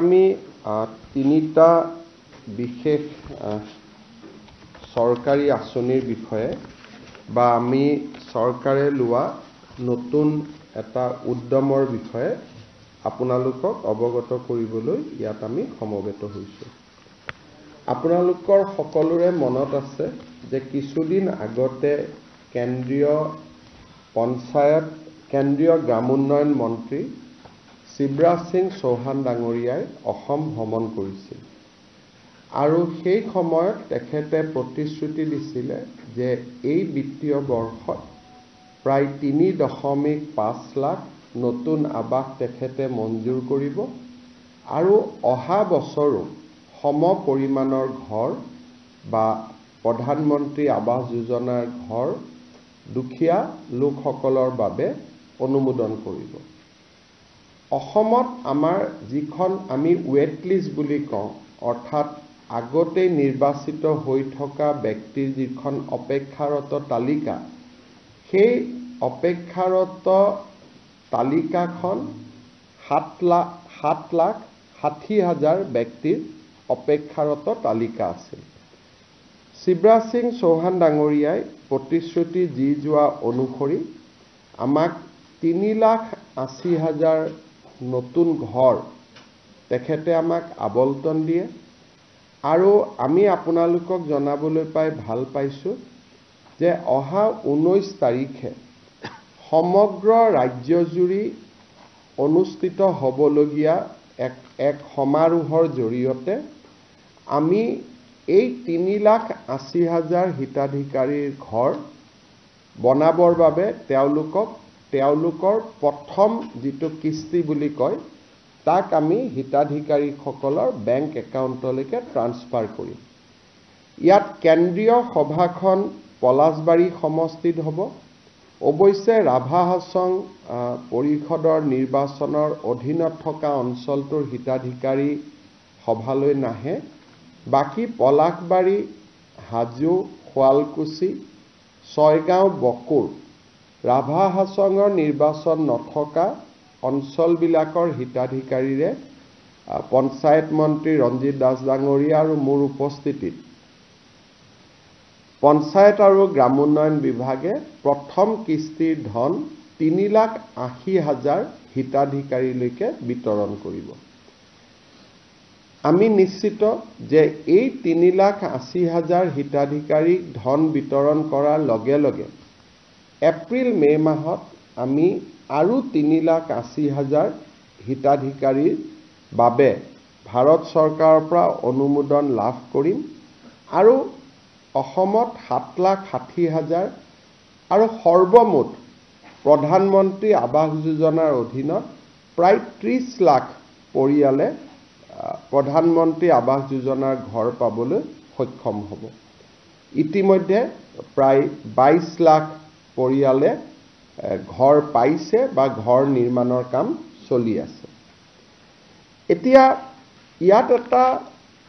আমি তিনিটা বিশেষ সৰকাৰি আঁচনিৰ বিষয়ে বা আমি সৰকাৰে লোৱা নতুন এটা উদ্যমৰ বিষয়ে আপোনালোকক অৱগত কৰিবলৈ ইয়াত আমি সমবেত হৈছো। আপোনালোকৰ সকলোৰে মনত আছে যে কিছুদিন আগতে কেন্দ্ৰীয় গ্ৰাম উন্নয়ন মন্ত্ৰী শিৱৰাজ সিং চৌহান ডাঙৰীয়াই অসম ভ্ৰমণ কৰিছিল আৰু সেই সময়ত তেখেতে প্ৰতিশ্ৰুতি দিছিলে যে এই বিত্তীয় বৰ্ষত প্ৰায় 3.5 লাখ নতুন আৱাস তেখেতে মঞ্জুৰ কৰিব আৰু অহা বছৰো সম পৰিমাণৰ ঘৰ বা প্ৰধানমন্ত্ৰী আৱাস যোজনাৰ ঘৰ দুখীয়া লোকসকলৰ বাবে অনুমোদন কৰিব। অসমত আমাৰ যিখন আমি ৱেট লিষ্ট বুলি কওঁ, অৰ্থাৎ আগতে নিৰ্বাচিত হৈ থকা ব্যক্তিৰ যিখন অপেক্ষাৰত তালিকা, সেই অপেক্ষাৰত তালিকাখন 7,60,000 ব্যক্তিৰ অপেক্ষাৰত তালিকা আছিল। শিৱৰাজ সিং চৌহান ডাঙৰীয়াই প্ৰতিশ্ৰুতি দি যোৱা অনুসৰি আমাক 3,80,000 নতুন ঘৰ তেখেতে আমাক আবণ্টন দিয়ে আৰু আমি আপোনালোকক জনাবলৈ পাই ভাল পাইছো যে অহা 19 তাৰিখে সমগ্ৰ ৰাজ্যজুৰি অনুষ্ঠিত হ'বলগীয়া এক সমাৰোহৰ জৰিয়তে আমি এই 3,80,000 হিতাধিকাৰীৰ ঘৰ বনাবৰ বাবে তেওঁলোকৰ প্ৰথম যিটো কিস্তি বুলি কয় তাক আমি হিতাধিকাৰীসকলৰ বেংক একাউণ্টলৈকে ট্ৰান্সফাৰ কৰিম। ইয়াত কেন্দ্ৰীয় সভাখন পলাশবাৰী সমষ্টিত হ'ব। অৱশ্যে ৰাভা হাছং পৰিষদৰ নিৰ্বাচনৰ অধীনত থকা অঞ্চলটোৰ হিতাধিকাৰী সভালৈ নাহে। বাকী পলাশবাৰী, হাজো, শুৱালকুছি, ছয়গাঁও, বকুৰ, ৰাভা হাছঙৰ নিৰ্বাচন নথকা অঞ্চলবিলাকৰ হিতাধিকাৰীৰে পঞ্চায়ত মন্ত্ৰী ৰঞ্জিত দাস ডাঙৰীয়া আৰু মোৰ উপস্থিতিত পঞ্চায়ত আৰু গ্ৰাম উন্নয়ন বিভাগে প্ৰথম কিস্তিৰ ধন 3,80,000 হিতাধিকাৰীলৈকে বিতৰণ কৰিব। আমি নিশ্চিত যে এই 3,80,000 হিতাধিকাৰীক ধন বিতৰণ কৰাৰ লগে লগে এপ্ৰিল-মে মাহত আমি আৰু 3,80,000 হিতাধিকাৰীৰ বাবে ভাৰত চৰকাৰৰ পৰা অনুমোদন লাভ কৰিম আৰু অসমত 7,60,000 আৰু সৰ্বমুঠ প্ৰধানমন্ত্ৰী আৱাস যোজনাৰ অধীনত প্ৰায় 30 লাখ পৰিয়ালে প্ৰধানমন্ত্ৰী আৱাস যোজনাৰ ঘৰ পাবলৈ সক্ষম হ'ব। ইতিমধ্যে প্ৰায় 22 লাখ পৰিয়ালে ঘৰ পাইছে বা ঘৰ নিৰ্মাণৰ কাম চলি আছে। এতিয়া ইয়াত এটা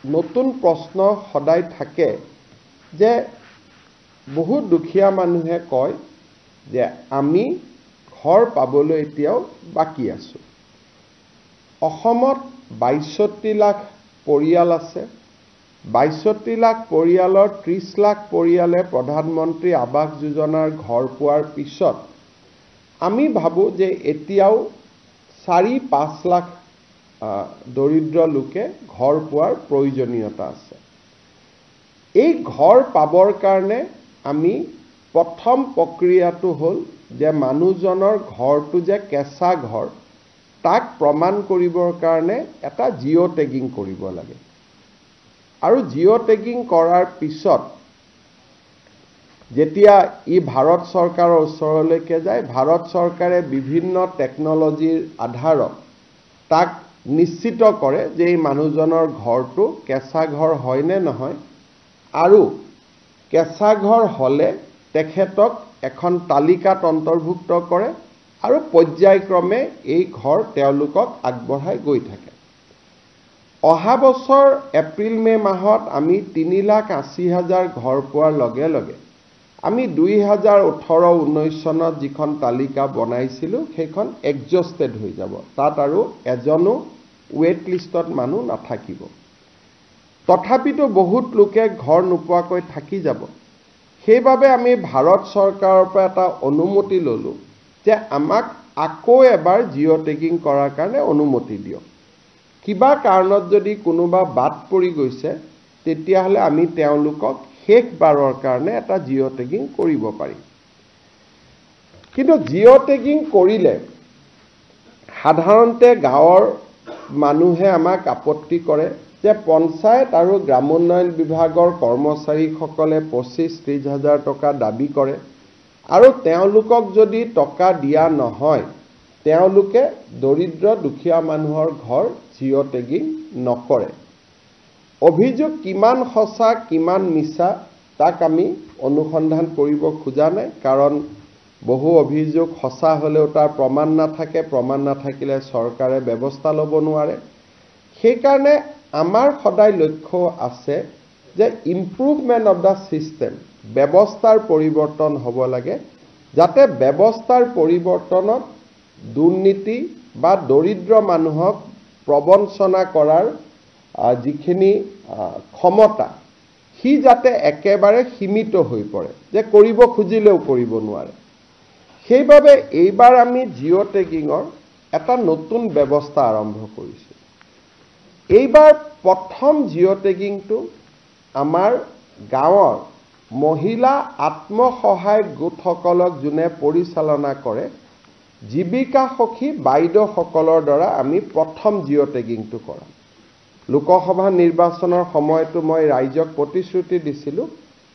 নতুন প্ৰশ্ন সদায় থাকে যে বহুত দুখীয়া মানুহে কয় যে আমি ঘৰ পাবলৈ এতিয়াও বাকী আছো। অসমত 62 লাখ পৰিয়াল আছে। 62 লাখ পৰিয়ালৰ 30 লাখ পৰিয়ালে প্ৰধানমন্ত্ৰী আৱাস যোজনাৰ ঘৰ পোৱাৰ পিছত আমি ভাবো যে এতিয়াও 4-5 লাখ দৰিদ্ৰ লোকে ঘৰ পোৱাৰ প্ৰয়োজনীয়তা আছে। এই ঘৰ পাবৰ কাৰণে আমি প্ৰথম প্ৰক্ৰিয়াটো হ'ল যে মানুহজনৰ ঘৰটো যে কেঁচা ঘৰ তাক প্ৰমাণ কৰিবৰ কাৰণে এটা জিঅ' টেগিং কৰিব লাগে আৰু জিঅ' টেগিং কৰাৰ পিছত যেতিয়া ই ভাৰত চৰকাৰৰ ওচৰলৈকে যায়, ভাৰত চৰকাৰে বিভিন্ন টেকনলজিৰ আধাৰত তাক নিশ্চিত কৰে যে এই মানুহজনৰ ঘৰটো কেঁচা ঘৰ হয় নে নহয় আৰু কেঁচা ঘৰ হ'লে তেখেতক এখন তালিকাত অন্তৰ্ভুক্ত কৰে আৰু পৰ্যায়ক্ৰমে এই ঘৰ তেওঁলোকক আগবঢ়াই গৈ থাকে। অহা বছৰ এপ্ৰিল-মে মাহত আমি 3,80,000 ঘৰ পোৱাৰ লগে লগে আমি 2018-19 চনত যিখন তালিকা বনাইছিলোঁ সেইখন এডজাষ্টেড হৈ যাব। তাত আৰু এজনো ৱেইট লিষ্টত মানুহ নাথাকিব। তথাপিতো বহুত লোকে ঘৰ নোপোৱাকৈ থাকি যাব। সেইবাবে আমি ভাৰত চৰকাৰৰ পৰা এটা অনুমতি ল'লো যে আমাক আকৌ এবাৰ জিঅ' টেগিং কৰাৰ কাৰণে অনুমতি দিয়ক। কিবা কাৰণত যদি কোনোবা বাদ পৰি গৈছে তেতিয়াহ'লে আমি তেওঁলোকক শেষবাৰৰ কাৰণে এটা জিঅ' টেগিং কৰিব পাৰিম। কিন্তু জিঅ' টেগিং কৰিলে সাধাৰণতে গাঁৱৰ মানুহে আমাক আপত্তি কৰে যে পঞ্চায়ত আৰু গ্ৰামোন্নয়ন বিভাগৰ কৰ্মচাৰীসকলে 25-30 হাজাৰ টকা দাবী কৰে আৰু তেওঁলোকক যদি টকা দিয়া নহয় তেওঁলোকে দৰিদ্ৰ দুখীয়া মানুহৰ ঘৰ জিঅ' টেগিং নকৰে। অভিযোগ কিমান সঁচা কিমান মিছা তাক আমি অনুসন্ধান কৰিব খোজা নাই, কাৰণ বহু অভিযোগ সঁচা হ'লেও তাৰ প্ৰমাণ নাথাকে, প্ৰমাণ নাথাকিলে চৰকাৰে ব্যৱস্থা ল'ব নোৱাৰে। সেইকাৰণে আমাৰ সদায় লক্ষ্য আছে যে ইম্প্ৰুভমেণ্ট অফ দ্য ছিষ্টেম, ব্যৱস্থাৰ পৰিৱৰ্তন হ'ব লাগে, যাতে ব্যৱস্থাৰ পৰিৱৰ্তনত দুৰ্নীতি বা দৰিদ্ৰ মানুহক প্ৰবঞ্চনা কৰাৰ যিখিনি ক্ষমতা সি যাতে একেবাৰে সীমিত হৈ পৰে, যে কৰিব খুজিলেও কৰিব নোৱাৰে। সেইবাবে এইবাৰ আমি জিঅ' টেগিঙৰ এটা নতুন ব্যৱস্থা আৰম্ভ কৰিছোঁ। এইবাৰ প্ৰথম জিঅ' টেগিংটো আমাৰ গাঁৱৰ মহিলা আত্মসহায়ক গোটসকলক যোনে পৰিচালনা কৰে জীৱিকা সখী বাইদেউসকলৰ দ্বাৰা আমি প্ৰথম জিঅ' টেগিংটো কৰাম। লোকসভা নিৰ্বাচনৰ সময়তো মই ৰাইজক প্ৰতিশ্ৰুতি দিছিলোঁ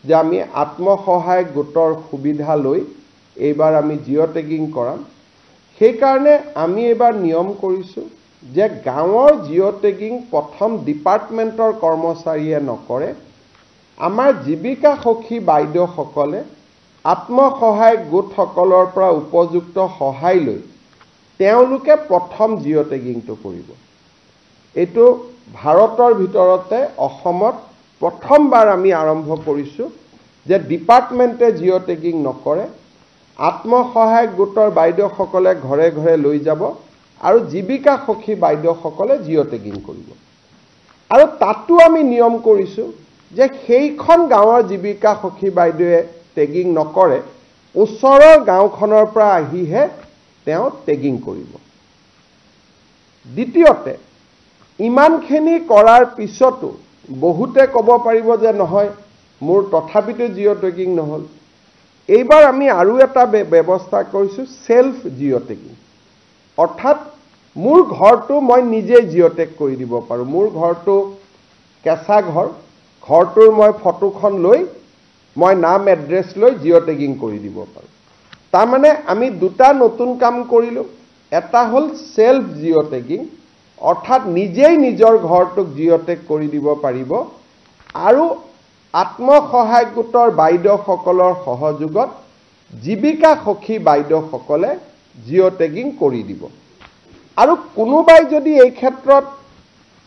যে আমি আত্মসহায়ক গোটৰ সুবিধা লৈ এইবাৰ আমি জিঅ' টেগিং কৰাম। সেইকাৰণে আমি এইবাৰ নিয়ম কৰিছোঁ যে গাঁৱৰ জিঅ' টেগিং প্ৰথম ডিপাৰ্টমেণ্টৰ কৰ্মচাৰীয়ে নকৰে, আমাৰ জীৱিকা সখী বাইদেউসকলে আত্মসহায়ক গোটসকলৰ পৰা উপযুক্ত সহায় লৈ তেওঁলোকে প্ৰথম জিঅ' টেগিংটো কৰিব। এইটো ভাৰতৰ ভিতৰতে অসমত প্ৰথমবাৰ আমি আৰম্ভ কৰিছোঁ যে ডিপাৰ্টমেণ্টে জিঅ' টেগিং নকৰে, আত্মসহায়ক গোটৰ বাইদেউসকলে ঘৰে ঘৰে লৈ যাব আৰু জীৱিকা সখী বাইদেউসকলে জিঅ' টেগিং কৰিব। আৰু তাতো আমি নিয়ম কৰিছোঁ যে সেইখন গাঁৱৰ জীৱিকা সখী বাইদেৱে টেগিং নকৰে, ওচৰৰ গাঁওখনৰ পৰা আহিহে তেওঁ টেগিং কৰিব। দ্বিতীয়তে, ইমানখিনি কৰাৰ পিছতো বহুতে ক'ব পাৰিব যে নহয় মোৰ তথাপিতো জিঅ' টেগিং নহ'ল। এইবাৰ আমি আৰু এটা ব্যৱস্থা কৰিছোঁ, সেল্ফ জিঅ' টেগিং। অৰ্থাৎ মোৰ ঘৰটো মই নিজে জিঅ' টেগ কৰি দিব পাৰোঁ। মোৰ ঘৰটো কেঁচা ঘৰ, ঘৰটোৰ মই ফটোখন লৈ মই নাম এড্ৰেছ লৈ জিঅ' টেগিং কৰি দিব পাৰোঁ। তাৰমানে আমি দুটা নতুন কাম কৰিলোঁ। এটা হ'ল সেল্ফ জিঅ' টেগিং, অৰ্থাৎ নিজেই নিজৰ ঘৰটোক জিঅ' টেগ কৰি দিব পাৰিব, আৰু আত্মসহায়ক গোটৰ বাইদেউসকলৰ সহযোগত জীৱিকা সখী বাইদেউসকলে জিঅ' টেগিং কৰি দিব। আৰু কোনোবাই যদি এই ক্ষেত্ৰত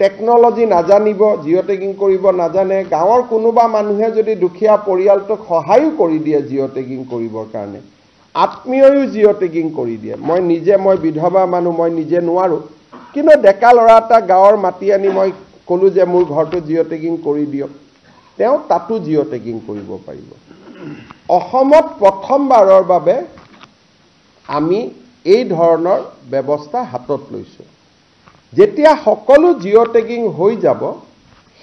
টেকন'লজি নাজানিব, জিঅ' টেগিং কৰিব নাজানে, গাঁৱৰ কোনোবা মানুহে যদি দুখীয়া পৰিয়ালটোক সহায়ো কৰি দিয়ে জিঅ' টেগিং কৰিবৰ কাৰণে, আত্মীয়ও জিঅ' টেগিং কৰি দিয়ে। মই বিধৱা মানুহ, মই নিজে নোৱাৰোঁ, কিন্তু ডেকা ল'ৰা এটা গাঁৱৰ মাতি আনি মই ক'লোঁ যে মোৰ ঘৰটো জিঅ' টেগিং কৰি দিয়ক, তেওঁ তাতো জিঅ' টেগিং কৰিব পাৰিব। অসমত প্ৰথমবাৰৰ বাবে আমি এই ধৰণৰ ব্যৱস্থা হাতত লৈছোঁ। যেতিয়া সকলো জিঅ' টেগিং হৈ যাব,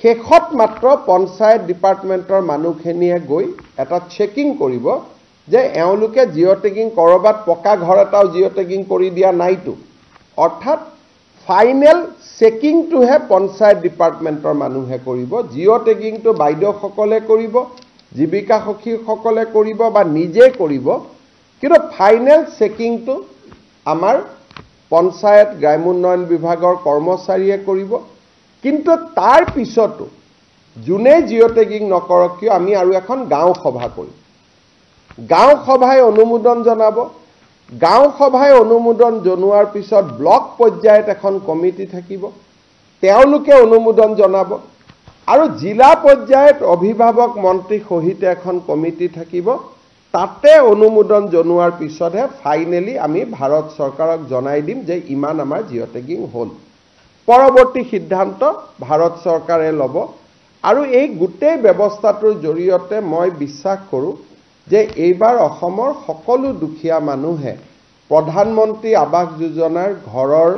শেষত মাত্ৰ পঞ্চায়ত ডিপাৰ্টমেণ্টৰ মানুহখিনিয়ে গৈ এটা চেকিং কৰিব যে এওঁলোকে জিঅ' টেগিং ক'ৰবাত পকা ঘৰ এটাও জিঅ' টেগিং কৰি দিয়া নাইতো। অৰ্থাৎ ফাইনেল চেকিংটোহে পঞ্চায়ত ডিপাৰ্টমেণ্টৰ মানুহে কৰিব। জিঅ' টেগিংটো বাইদেউসকলে কৰিব, জীৱিকা সখীসকলে কৰিব বা নিজে কৰিব, কিন্তু ফাইনেল চেকিংটো আমাৰ পঞ্চায়ত গ্ৰামোন্নয়ন বিভাগৰ কৰ্মচাৰীয়ে কৰিব। কিন্তু তাৰ পিছতো যোনে জিঅ' টেগিং নকৰক কিয় আমি আৰু এখন গাঁও সভা কৰিম। গাঁও সভাই অনুমোদন জনাব। গাঁও সভাই অনুমোদন জনোৱাৰ পিছত ব্লক পৰ্যায়ত এখন কমিটি থাকিব, তেওঁলোকে অনুমোদন জনাব, আৰু জিলা পৰ্যায়ত অভিভাৱক মন্ত্ৰী সহিত এখন কমিটি থাকিব। তাতে অনুমোদন জনোৱাৰ পিছতহে ফাইনেলি আমি ভাৰত চৰকাৰক জনাই দিম যে ইমান আমাৰ জিঅ' টেগিং হ'ল। পৰৱৰ্তী সিদ্ধান্ত ভাৰত চৰকাৰে ল'ব আৰু এই গোটেই ব্যৱস্থাটোৰ জৰিয়তে মই বিশ্বাস কৰোঁ যে এইবাৰ অসমৰ সকলো দুখীয়া মানুহে প্ৰধানমন্ত্ৰী আৱাস যোজনাৰ ঘৰৰ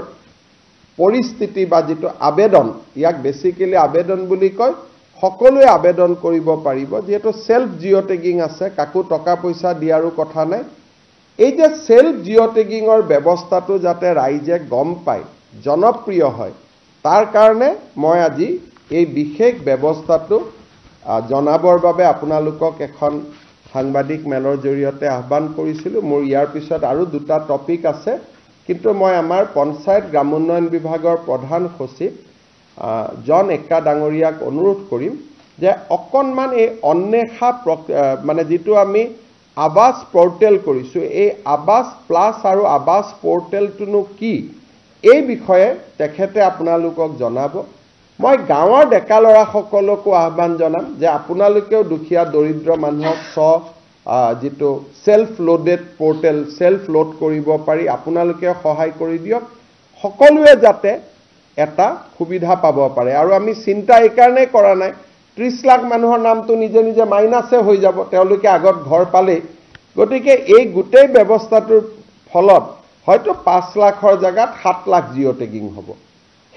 পৰিস্থিতি বা যিটো আবেদন ইয়াক বেসিক্যালি আবেদন বুলি কয় সকলোৱে আবেদন কৰিব পাৰিব যেহেতু সেলফ জিঅ টেগিং আছে কাকো টকা পইচা দিয়াৰো কথা নাই এই যে সেলফ জিঅ টেগিংৰ ব্যৱস্থাটো যাতে ৰাইজে গম পায় জনপ্ৰিয় হয় তাৰ কাৰণে মই আজি এই বিশেষ ব্যৱস্থাটো জনাবৰ বাবে আপোনালোকক এখন সাংবাদিক মেলৰ জৰিয়তে আহ্বান কৰিছিলোঁ মোৰ ইয়াৰ পিছত আৰু দুটা টপিক আছে কিন্তু মই আমাৰ পঞ্চায়ত গ্ৰামোন্নয়ন বিভাগৰ প্ৰধান সচিব জন এক্কা ডাঙৰীয়াক অনুৰোধ কৰিম যে অকণমান এই অন্বেষা মানে যিটো আমি আৱাস পোৰ্টেল কৰিছো এই আৱাস প্লাস আৰু আৱাস পোৰ্টেলটোনো কি এই বিষয়ে তেখেতে আপোনালোকক জনাব মই গাঁৱৰ ডেকা লৰাসকলকো আহ্বান জনাম যে আপোনালোকেও দুখীয়া দৰিদ্ৰ মানুহক যিটো self loaded portal self load কৰিব পাৰি আপোনালোকে সহায় কৰি দিয়ক সকলোৱে যাতে এটা সুবিধা পাব পাৰে আৰু আমি চিন্তা এই কাৰণে কৰা নাই 30 লাখ মানুহৰ নামটো নিজে নিজে মাইনাসে হৈ যাব তেওঁলোকে আগত ঘৰ পালে গতিকে এই গোটেই ব্যৱস্থাটোৰ ফলত হয়তো 5 লাখৰ জায়গাত 7 লাখ জিঅ টেগিং হ'ব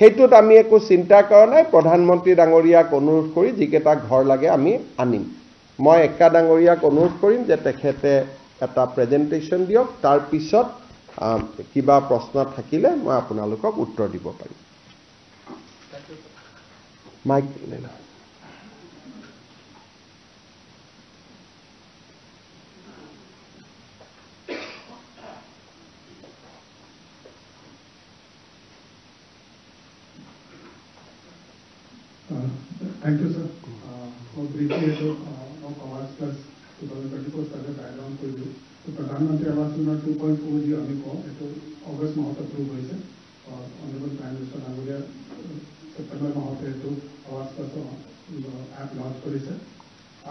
হেতুত আমি একো চিন্তা কৰা নাই প্ৰধানমন্ত্ৰী ডাঙৰীয়াক অনুৰোধ কৰি যিকেটা ঘৰ লাগে আমি আনিম মই এক্কা ডাঙৰীয়াক অনুৰোধ কৰিম যে তেখেতে এটা প্ৰেজেন্টেচন দিয়ক তাৰ পিছত কিবা প্ৰশ্ন থাকিলে মই আপোনালোকক উত্তৰ দিব পাৰিম মাইক লেলা Thank you, sir. For briefly, of Awas Plus 2024 survey background for you. So, Pradhanmantri Awas Yojana 2.0 ji ami ko eto August mahat approve hoise aur honorable Prime Minister Dangoria September mahat eto Awas Plus app launch korise.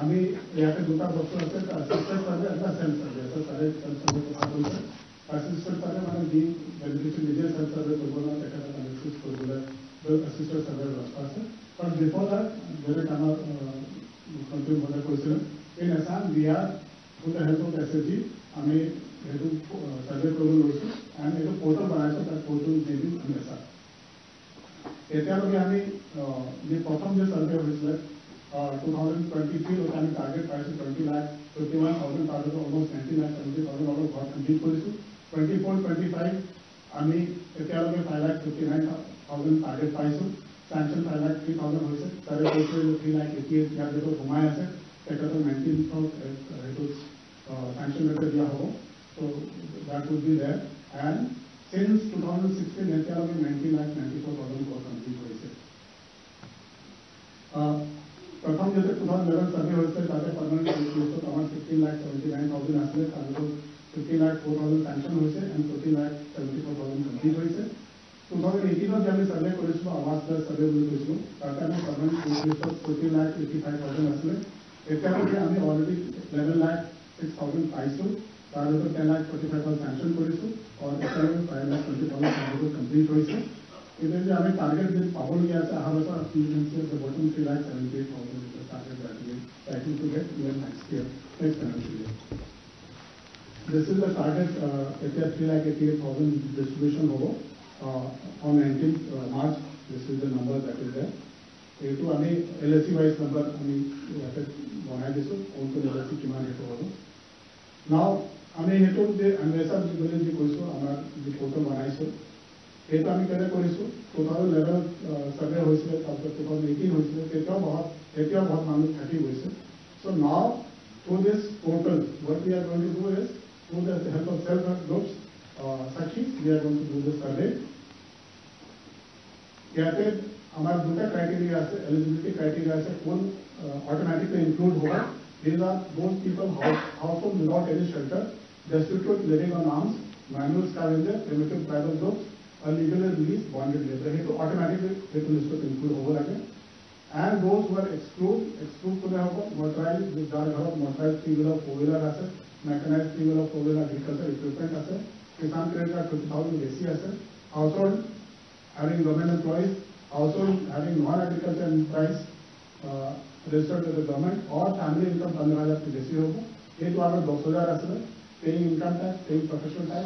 Ami yate duta bostu ase assisted survey eta self survey survey কথা কৈছে assisted survey মানে দি beneficiary নিজে self survey কৰিব না তেখেতে analysis কৰিবলৈ assisted survey ব্যৱস্থা আছে But before that, there is another country mother question. In Assam, we are, with the help of SSG, we have to survey program also, and we have a portal बनाया that portal may be in Assam. एतिहास में हमें ये प्रथम जो survey हुई है 2023 और हमें target price 20 lakh 51,000 target almost 90 lakh 70,000 और बहुत complete करी सु 24-25 हमें एतिहास में 5,59,000 target price sanction 5,03,000 होइसे सारे पैसे 3,88,000 या जो घुमाया से टेकन 19,000 sanction लेकर दिया हो so that would be there and since 2016 एतिहास में 90,94,000 को कंप्लीट होइसे प्रथम जैसे 2011 सर्वे होइसे ताते परमानेंट होइसे तो तमाम 15,79,000 असले ताते 15,04,000 sanction होइसे and 15,74,000 कंप्लीट होइसे 2018 में जब सर्वे करिसलो आवास प्लस सर्वे বুলি কৈছিলো তাতে আমি परमानेंट होइसे 14,85,000 असले एतिहास में আমি অলরেডি 11,06,000 পাইছো তার উপর 10,45,000 sanction করিছো और एतिहास में 5,20,000 कंप्लीट होइसे इधर जो हमें टारगेट दिन पाबल गया था हर वर्ष एक्सपीरियंस से बॉटम 3,78,000 टारगेट रखिए tracking to get even next year next financial year this is the target एतिहास 3,88,000 डिस्ट्रीब्यूशन होगा on 19th March this is the number that is there ये तो हमें LSC wise number हमें यहाँ पे बनाए दिसो उनको LSC किमान हेतु होगा now हमें हेतु जे अन्वेषण जी बोले जी कोई सो हमारा जी फोटो बनाए सो ये तो हमें कहते कोई सो 2011 सर्वे हुई से तब तक 2018 हुई से ये तो बहुत मालूम 30 हुई से so now through this portal what we are going to do is through the help of self-help groups Sakshi, we are going to do the survey. यहाँ पे हमारा दूसरा क्राइटेरिया से एलिजिबिलिटी क्राइटेरिया से कौन ऑटोमेटिकली इंक्लूड होगा these are those people household without any shelter destitute living on alms manual scavenger primitive tribal groups illegally released bonded labor ये तो automatically एक list में इंक्लूड होगा लगे and those who are exclude को होगा motorized jar घर motorized 3-wheeler 4-wheeler asset mechanized 3-wheeler 4-wheeler agriculture equipment asset किसान क्रेडिट कार्ड 50,000 बेसी asset household having government employees, household having non-agriculture enterprise registered with the government, or family income 15,000 से बेसी होगा, ये तो आगे 10,000 असर, paying income tax, paying professional tax,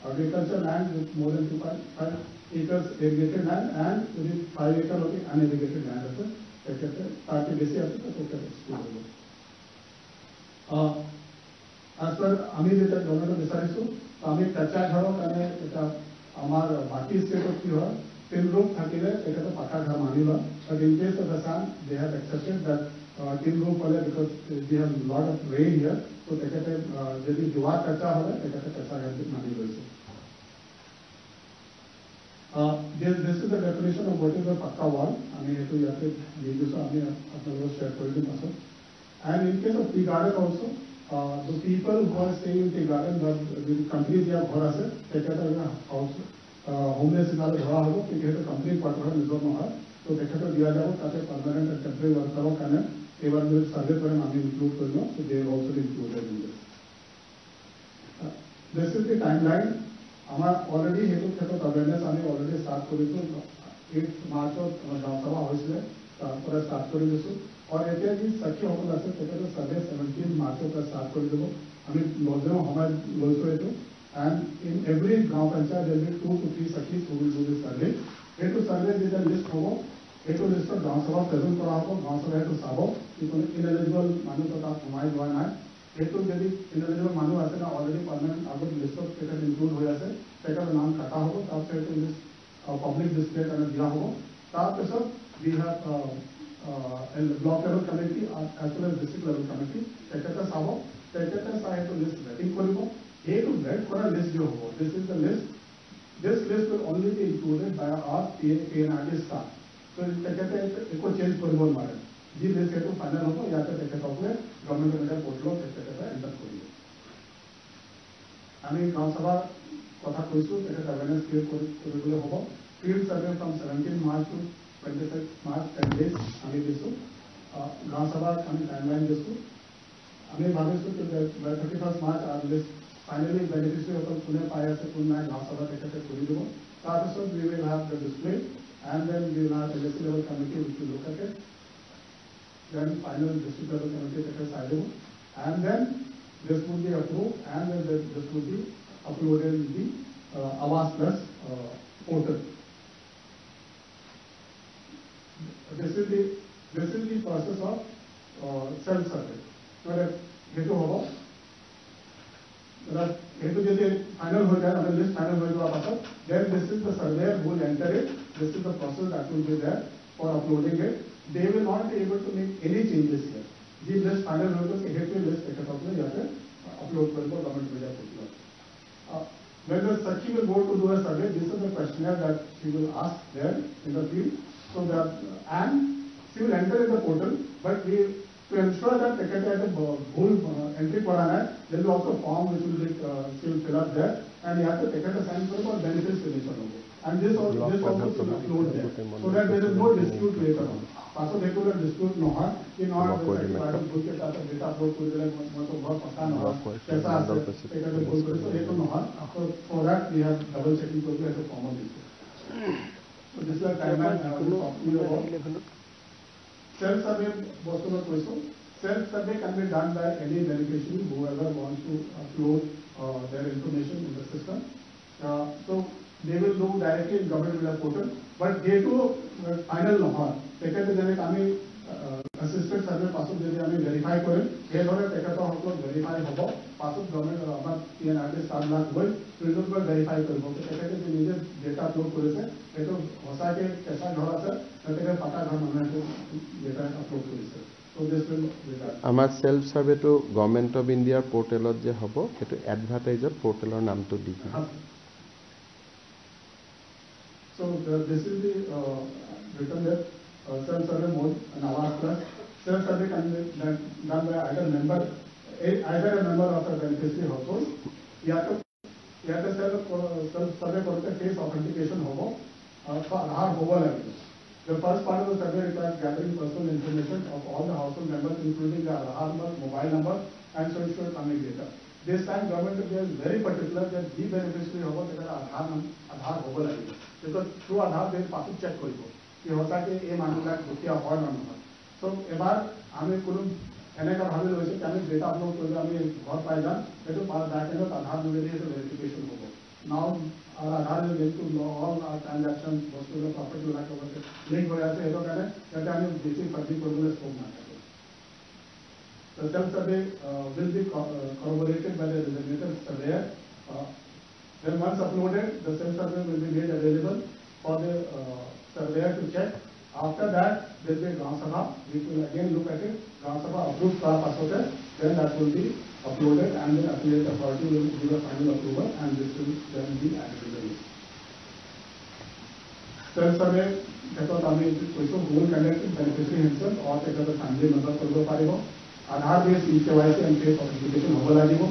agriculture land with more than 2.5 acres irrigated land and with 5 acre होगी unirrigated land असर, कहते हैं ताकि बेसी असर तो क्या exclude होगा. As per আমি যেটা গভর্নমেন্ট বিচাৰিছো আমি কাঁচা ঘৰৰ কাৰণে এটা আমাৰ বাকি ষ্টেটত কি হয় 3 room থাকিলে এটা পাকা ঘৰ মানি লয় but in case of Assam they have accepted that 3 room হলে because we have lot of rain here so তেখেতে যদি দুৱাৰ কাঁচা হলে তেখেতে কাঁচা ঘৰ মানি লৈছে. This is the definition of what is a pakka wall. আমি এইটো ইয়াতে দি দিছো আমি আপোনালোকক শ্বেয়াৰ কৰি দিম পাছত. And in case of tea garden also, the people who are staying in tea garden, the companies have ghor ase, tekhete house homeless hisare dhora hobo, tekhete company quarter nizor nohar, to tekhete diya jabo tate permanent and temporary worker kane ebar je survey kore ami include korbo, so they are also included in this. This is the timeline. Amar already hetu khetot awareness ami already start korisu 8th March of Gaon Sabha hoisile, tarpore start kori disu. और এতিয়া যি সাক্ষী সকল আছে তেখেতে survey 17 মাৰ্চৰ পৰা start কৰি দিব. আমি লজেও সময় লৈছোঁ এইটো এণ্ড ইন এভৰি গাঁও পঞ্চায়ত দেৰ 2 to 3 সাক্ষী চুবুল চুবুল সাৰ্ভে. এইটো সাৰ্ভে যেতিয়া লিষ্ট হ'ব এইটো লিষ্টত গাঁও সভা প্ৰেজেণ্ট কৰা হ'ব. গাঁও সভাই এইটো চাব কি কোনো ইনএলিজিবল মানুহ তাত সোমাই যোৱা নাই. এইটো যদি ইনএলিজিবল মানুহ আছে না অলৰেডি পাৰ্মানেণ্ট আগত লিষ্টত তেখেত ইনক্লুড হৈ আছে তেখেতৰ নাম কাটা হ'ব. তাৰপিছত এইটো লিষ্ট পাব্লিক ডিছপ্লে কাৰণে দিয়া হ'ব. তাৰপিছত we have and the block level committee as well as district level committee tekhete sabo tekhete sahe to list vetting koribo a to vet kora list jo hobo. This is the list. This list will only be included by our PNRD staff. So tekhete eko change koribo mare ji list to final hobo ya te tekhete opore government media portal tekhete enter koribo. Ami gaon sabha kotha koisu tekhete awareness create koribole hobo. Field survey from 17 March to 26 March 10 days আমি দিছো. গাঁও সভাত আমি timeline দিছো. আমি ভাবিছো যে 31 March আর list finally beneficiary কোনে পাই আছে কোন নাই গাঁও সভা তেখেতে কৰি দিব. তাৰপিছত we will have the display and then we will have the district level committee which will look at it. Then final district level committee তেখেতে চাই দিব and then this would be approved and then this would be uploaded in the Awas Plus portal. This is the process of self survey. मतलब हेतु होगा मतलब हेतु जैसे final हो जाए मतलब लिस्ट फाइनल हो जाए पास then this is the surveyor who will enter it. This is the process that will be there for uploading it. They will not be able to make any changes here. जी list final हो तो हेतु list एक अपने जाते upload कर दो government media portal. When the Sakhi will go to do a survey, this is the questionnaire that she will ask there in the field. So that and she will enter in the portal, but we to ensure that tekhete at bhul entry kora hai, there is also form which will be she will fill up there and yaha pe tekhete sign karo or benefits relation hobo and this also should upload there so that there is no dispute later on. Also there could dispute no hai ki no private book ke sath data upload kori dele matlab bahut pata no hai kaisa ase tekhete bhul kori so ek no hai. So for that we have double checking kori as a formal issue. So this is the timeline I was talking about. Self-survey bottom question. Self-survey can be done by any beneficiary, whoever wants to upload their information in the system. So they will do directly in government media portal. But they too final no har. Tekhete jane kami assistant survey pasut jodi ami verify kore. He dhore tekhete hoklo verify hobo. Pasut government amar PNRD start lag hoy. Result par verify koribo. Tekhete je nije data upload korise. Eto hosa ke kaisa ghor ase. Tekhete pata ghor manai to data upload korise. So this will be that. Amar self survey to Government of India portalot je hobo. Eto advertiser portalor naam to di. So this is the written there. Self-survey mode and Awas Plus. Self-survey can be done by either a member of a beneficiary household. या तो self-survey करते face authentication होगा आधार होगा लगेगा. The first part of the survey requires gathering personal information of all the household members, including their Aadhaar number, mobile number, and social family data. This time, government of India is very particular that the beneficiary होगा तो Aadhaar होगा लगेगा. because through Aadhaar they পাছত check কৰিব কি হতাকে এই মানুহবিলাক দুখীয়া হয় না নহয় সো এবাৰ আমি কোনো এনেকা ভাবি লৈছো যে আমি ডেটা আপলোড কৰিলে আমি ঘৰ পাই যাম সেইটো ব্যাকএন্ডত আধাৰ যোগেদি সেইটো ভেৰিফিকেশ্যন হ'ব নাও আধাৰ লিংক টু অল ট্ৰানজাকশ্যন বস্তুৰ প্ৰপাৰ্টি লাইক লিংক হৈ আছে সেইটো কাৰণে যাতে আমি বেছি ফাৰ্জি কৰিবলৈ স্কোপ নাথাকে The self-survey will be corroborated by the designated surveyor. Then once uploaded, the self-survey will be made available for the surveyor to check. After that, there will be a Gram Sabha, which will again look at it. Gram Sabha approved for Pasote, then that will be uploaded and then affiliate authority will give a final approval and this will then be added to the list. Self-survey, because I mean, who will conduct it, beneficiary himself or take up a family member for the paribo. Aadhaar based KYC and face authentication hobo lagibo.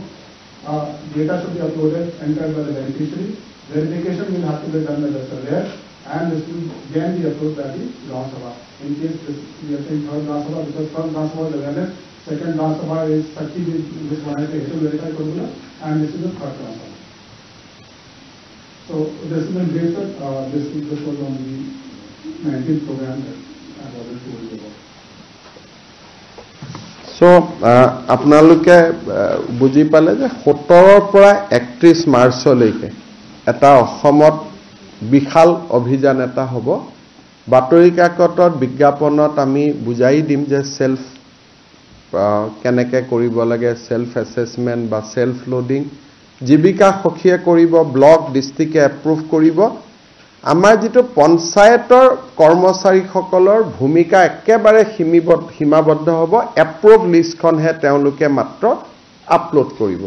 Data should be uploaded, entered by the beneficiary. Verification will have to be done by the surveyor, and this will then be approved by the Gram Sabha. In case we are saying third Gram Sabha, because first Gram Sabha is awareness, second Gram Sabha is Sakti, which one is the verify formula, and this is the third Gram Sabha. So this is in brief, this was on the 19th program that I was already told you about. So, আপোনালোকে বুজি পালে যে 17 পৰা 31 মাৰ্চলৈকে এটা অসমত বিশাল অভিযান এটা হ'ব বাতৰি কাকতত বিজ্ঞাপনত আমি বুজাই দিম যে সেলফ কেনেকৈ কৰিব লাগে সেলফ অ্যাসেসমেন্ট বা সেলফ লোডিং জীৱিকা সখীয়ে কৰিব ব্লক ডিস্ট্ৰিক্টে এপ্ৰুভ কৰিব আমাৰ যেটো পঞ্চায়তৰ কৰ্মচাৰীসকলৰ ভূমিকা একেবাৰে সীমাবদ্ধ হ'ব এপ্ৰুভ লিষ্টখনহে তেওঁলোকে মাত্ৰ আপলোড কৰিব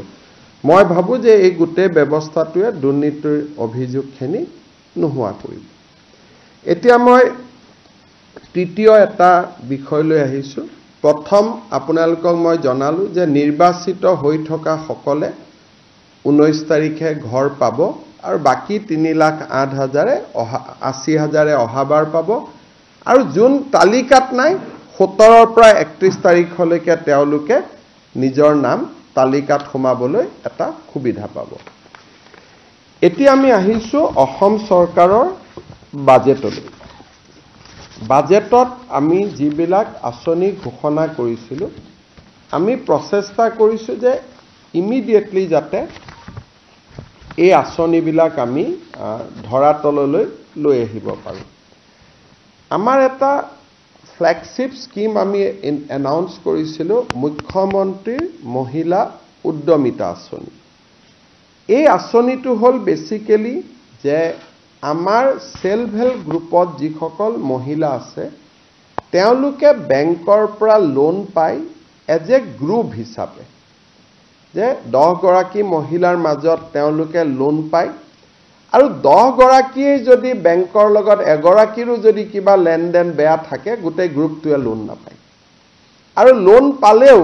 মই ভাবো যে এই গোটেই ব্যৱস্থাটোৱে দুৰ্নীতিৰ অভিযোগখিনি নোহোৱা কৰিব এতিয়া মই তৃতীয় এটা বিষয় লৈ আহিছো প্ৰথম আপোনালোকক মই জনালো যে নিৰ্বাচিত হৈ থকা সকলে 19 তাৰিখে ঘৰ পাব আৰু বাকি 3,08,000 অহাবাৰ পাব আৰু জুন তালিকাত নাই 17 পৰা 31 তাৰিখলৈকে তেওঁলোকে নিজৰ নাম তালিকাত সোমাবলৈ এটা সুবিধা পাব এতিয়া আমি আহিছো অসম চৰকাৰৰ বাজেটলৈ বাজেটত আমি যিবিলাক আঁচনি ঘোষণা কৰিছিলো আমি প্ৰচেষ্টা কৰিছো যে ইমিডিয়েটলি যাতে এই আঁচনিবিলাক আমি ধৰাতললৈ লৈ আহিব পাৰো আমাৰ এটা ফ্ল্যাগশিপ স্কিম আমি এনাউন্স কৰিছিলো মুখ্যমন্ত্ৰীৰ মহিলা উদ্যমিতা আঁচনি এই আঁচনিটো হল বেসিক্যালি যে আমাৰ সেলফ হেল্প গ্ৰুপত যিসকল মহিলা আছে তেওঁলোকে বেংকৰ পৰা লোন পায় এজ এ গ্ৰুপ হিচাপে যে 10 গৰাকী মহিলাৰ মাজত তেওঁলোকে লোন পায় আৰু 10 গৰাকীয়ে যদি বেংকৰ লগত এগৰাকীৰো যদি কিবা লেনদেন বেয়া থাকে গোটেই গ্ৰুপটোৱে লোন নাপায় আৰু লোন পালেও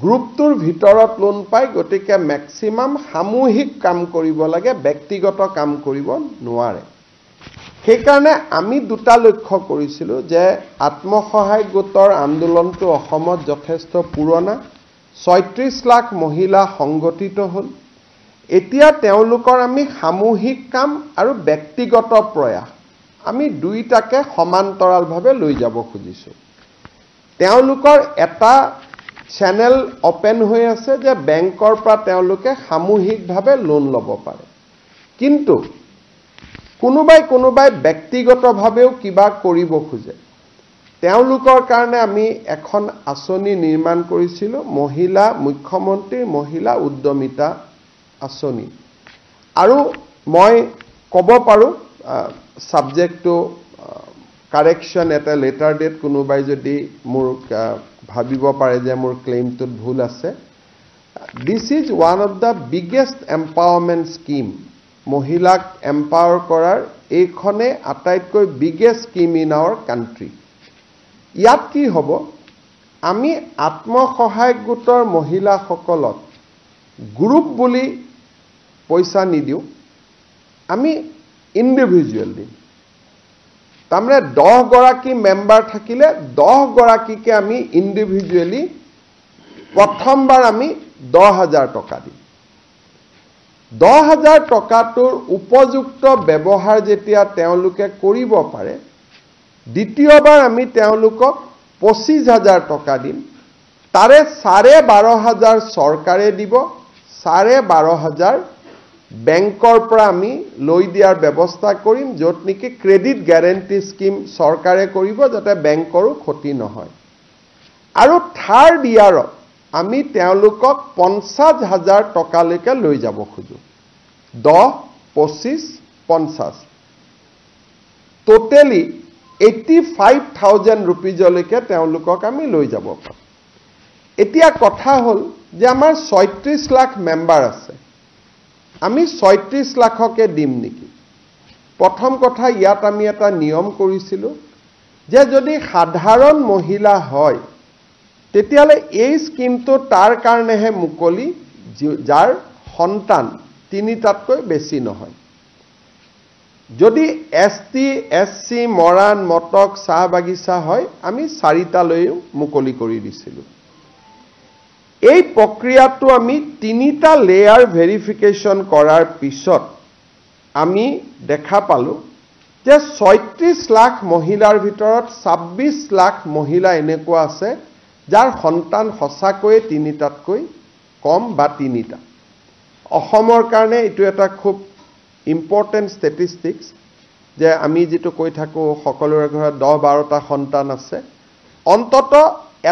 গ্ৰুপটোৰ ভিতৰত লোন পায় গতিকে ম্যাক্সিমাম সামূহিক কাম কৰিব লাগে ব্যক্তিগত কাম কৰিব নোৱাৰে সেইকাৰণে আমি দুটা লক্ষ্য কৰিছিলো যে আত্মসহায়ক গোটৰ আন্দোলনটো অসমত যথেষ্ট পুৰণা 36 লাখ মহিলা সংগঠিত হল এতিয়া তেওঁলোকৰ আমি সামূহিক কাম আৰু ব্যক্তিগত প্ৰয়াস আমি দুইটাকে সমান্তৰালভাৱে লৈ যাব খুজিছো তেওঁলোকৰ এটা চ্যানেল ওপেন হৈ আছে যে বেংকৰ পৰা তেওঁলোকে সামূহিকভাৱে লোন ল'ব পাৰে কিন্তু কোনোবাই ব্যক্তিগতভাৱেও কিবা কৰিব খোজে তেওঁলোকৰ কাৰণে আমি এখন আঁচনি নিৰ্মাণ কৰিছিলো মহিলা মুখ্যমন্ত্ৰীৰ মহিলা উদ্যমিতা আঁচনি আৰু মই ক'ব পাৰো সাবজেক্টটো কাৰেকশন এটা লেটাৰ ডেট কোনোবাই যদি মোৰ ভাবিব পাৰে যে মোৰ ক্লেইমটোত ভুল আছে this is one of the biggest empowerment scheme মহিলাক এম্পাৱাৰ কৰাৰ এইখনে আটাইতকৈ biggest scheme in our country ইয়াত কি হ'ব আমি আত্মসহায়ক গোটৰ মহিলাসকলক গ্ৰুপ বুলি পইচা নিদিও আমি ইন্ডিভিজুৱেল দিম তামনে 10 গৰাকী মেম্বাৰ থাকিলে 10 গৰাকীকে আমি ইন্ডিভিজুৱেলি প্ৰথমবাৰ আমি 10,000 টকা দিম 10,000 টকাটোৰ উপযুক্ত ব্যৱহাৰ যেতিয়া তেওঁলোকে কৰিব পাৰে দ্বিতীয়বাৰ আমি তেওঁলোকক 25,000 টকা দিম তাৰে 12,500 চৰকাৰে দিব 12,500 বেংকৰ পৰা আমি লৈ দিয়াৰ ব্যৱস্থা কৰিম য'ত নেকি ক্ৰেডিট গ্যাৰান্টি স্কিম চৰকাৰে কৰিব যাতে বেংকৰো ক্ষতি নহয় আৰু থাৰ্ড ইয়াৰত আমি তেওঁলোকক 50,000 টকালৈকে লৈ যাব খোজো 10, 25, 50 টোটেলি 85,000 rupeesলৈকে তেওঁলোকক আমি লৈ যাব পাৰোঁ এতিয়া কথা হ'ল যে আমাৰ 36 লাখ মেম্বাৰ আছে আমি 36 লাখকে দিম নেকি প্ৰথম কথা ইয়াত আমি এটা নিয়ম কৰিছিলোঁ যে যদি সাধাৰণ মহিলা হয় তেতিয়ালে এই স্কিমটো তাৰ কাৰণেহে মুকলি যাৰ সন্তান 3টাতকৈ বেছি নহয় যদি এসটি এসসি মৰাণ মটক চাহ বাগিচা হয় আমি 4টালৈও মুকলি কৰি দিছিলোঁ এই প্ৰক্ৰিয়াটো আমি 3টা লেয়াৰ ভেৰিফিকেশন কৰাৰ পিছত আমি দেখা পালো যে 36 লাখ মহিলাৰ ভিতৰত 26 লাখ মহিলা এনেকুৱা আছে যাৰ সন্তান সঁচাকৈ 3টাতকৈ কম বা 3টা অসমৰ কাৰণে এটো এটা খুব ইম্পৰ্টেন্ট ষ্টেটিষ্টিক্স যে আমি যেটো কৈ থাকো সকলোৰে ঘৰত 10-12টা সন্তান আছে অন্তত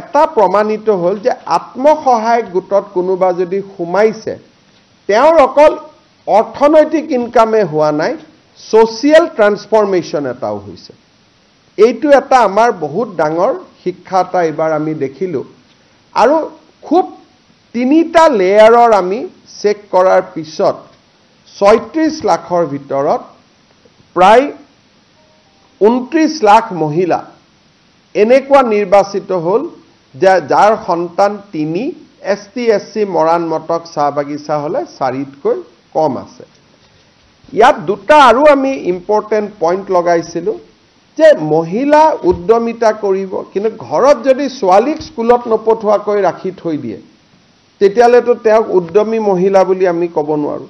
এটা প্ৰমাণিত হ'ল যে আত্মসহায়ক গোটত কোনোবা যদি সোমাইছে তেওঁৰ অকল অৰ্থনৈতিক ইনকামে হোৱা নাই সোশিয়াল ট্ৰান্সফৰমেশন এটাও হৈছে এইটো এটা আমাৰ বহুত ডাঙৰ শিক্ষা এটা এবাৰ আমি দেখিলো আৰু খুব 3টা লেয়াৰৰ আমি চেক কৰাৰ পিছত 36 লাখৰ ভিতৰত প্ৰায় 29 লাখ মহিলা এনেকুৱা নিৰ্বাচিত হ'ল যাৰ সন্তান 3 এসটি এসসি মৰাণ মটক চাহ বাগিচা হলে 4তকৈ কম আছে ইয়াত দুটা আৰু আমি ইম্পৰ্টেন্ট পইণ্ট লগাইছিলোঁ যে মহিলা উদ্যমিতা কৰিব কিন্তু ঘৰত যদি ছোৱালীক স্কুলত নপঠোৱাকৈ ৰাখি থৈ দিয়ে তেতিয়ালেতো তেওঁক উদ্যমী মহিলা বুলি আমি ক'ব নোৱাৰো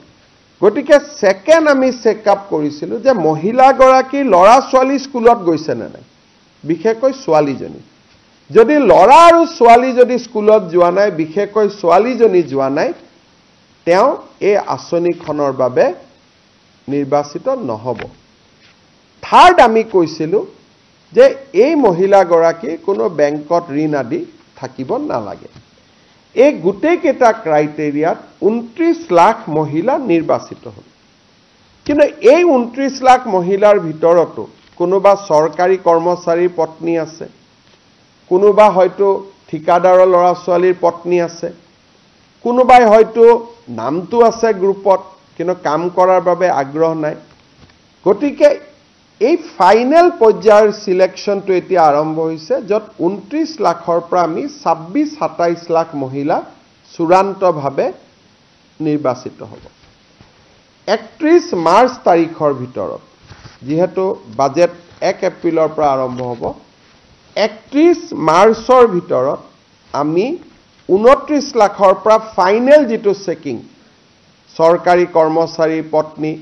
গতিকে সেকেন্ড আমি চেকআপ কৰিছিলোঁ যে মহিলা গৰাকী ল'ৰা ছোৱালী স্কুলত গৈছে নে নাই বিশেষকৈ ছোৱালীজনী যদি ল'ৰা আৰু ছোৱালী যদি স্কুলত যোৱা নাই বিশেষকৈ ছোৱালীজনী যোৱা নাই তেওঁ এই আঁচনিখনৰ বাবে নিৰ্বাচিত নহব থাৰ্ড আমি কৈছিলোঁ যে এই মহিলা গৰাকী কোনো বেংকত ঋণ আদি থাকিব নালাগে এই গোটেই কেইটা ক্ৰাইটেৰিয়াত 29 লাখ মহিলা নিৰ্বাচিত হ'ল কিন্তু এই 29 লাখ মহিলাৰ ভিতৰতো কোনোবা চৰকাৰী কৰ্মচাৰীৰ পত্নী আছে কোনোবা হয়তো ঠিকাদাৰৰ ল'ৰা ছোৱালীৰ পত্নী আছে কোনোবাই হয়তো নামটো আছে গ্ৰুপত কিন্তু কাম কৰাৰ বাবে আগ্ৰহ নাই গতিকে এই ফাইনেল পৰ্যায়ৰ সিলেকশনটো এতিয়া আৰম্ভ হৈছে যত 29 লাখৰ পৰা আমি 26-27 লাখ মহিলা চূড়ান্তভাৱে নিৰ্বাচিত হ'ব 31 মাৰ্চ তাৰিখৰ ভিতৰত যেহেতু বাজেট 1 এপ্ৰিলৰ পৰা আৰম্ভ হ'ব 31 মাৰ্চৰ ভিতৰত আমি 29 লাখৰ পৰা ফাইনেল যেটো চেকিং চৰকাৰী কৰ্মচাৰী পত্নী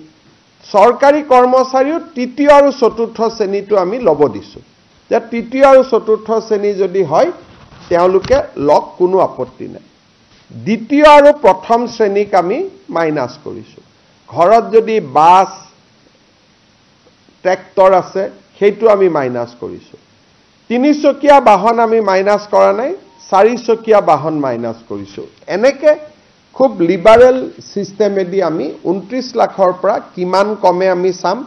চৰকাৰী কৰ্মচাৰীও তৃতীয় আৰু চতুৰ্থ শ্ৰেণীটো আমি লব দিছো যে তৃতীয় আৰু চতুৰ্থ শ্ৰেণী যদি হয় তেওঁলোকে লক কোনো আপত্তি নাই দ্বিতীয় আৰু প্ৰথম শ্ৰেণীক আমি মাইনাস কৰিছো ঘৰত যদি বাস ট্ৰেক্টৰ আছে সেইটো আমি মাইনাস কৰিছো তিনিচকীয়া বাহন আমি মাইনাস কৰা নাই চাৰিচকীয়া বাহন মাইনাস কৰিছো এনেকে খুব লিবাৰেল সিস্টেমেদি আমি 29 লাখৰ পৰা কিমান কমে আমি চাম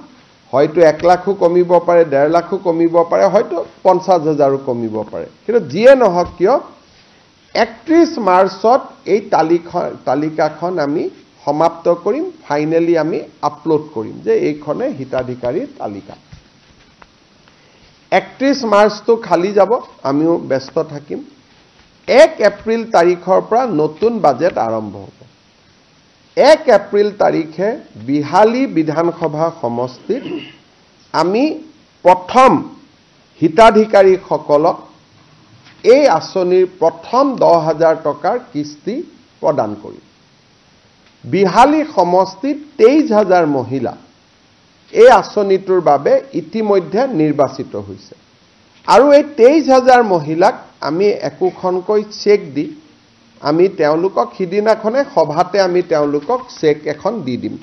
হয়তো 1 লাখো কমিব পাৰে 1.5 লাখো কমিব পাৰে হয়তো 50,000ও কমিব পাৰে কিন্তু যিয়ে নহওক কিয় 31 মাৰ্চত এই তালিকাখন আমি সমাপ্ত কৰিম ফাইনালি আমি আপলোড কৰিম যে এইখনে হিতাধিকাৰীৰ তালিকা 31 মাৰ্চটো খালি যাব আমিও ব্যস্ত থাকিম 1 এপ্ৰিল তাৰিখৰ পৰা নতুন বাজেট আৰম্ভ হ'ব 1 এপ্ৰিল তাৰিখে বিহালী বিধানসভা সমষ্টিত আমি প্ৰথম হিতাধিকাৰীসকলক এই আঁচনিৰ প্ৰথম 10,000 টকাৰ কিস্তি প্ৰদান কৰিম বিহালী সমষ্টিত 23,000 মহিলা এই আঁচনিটোৰ বাবে ইতিমধ্যে নিৰ্বাচিত হৈছে আৰু এই 23,000 মহিলাক আমি একোখনকৈ চেক দি আমি তেওঁলোকক সিদিনাখনে সভাতে আমি তেওঁলোকক চেক এখন দি দিম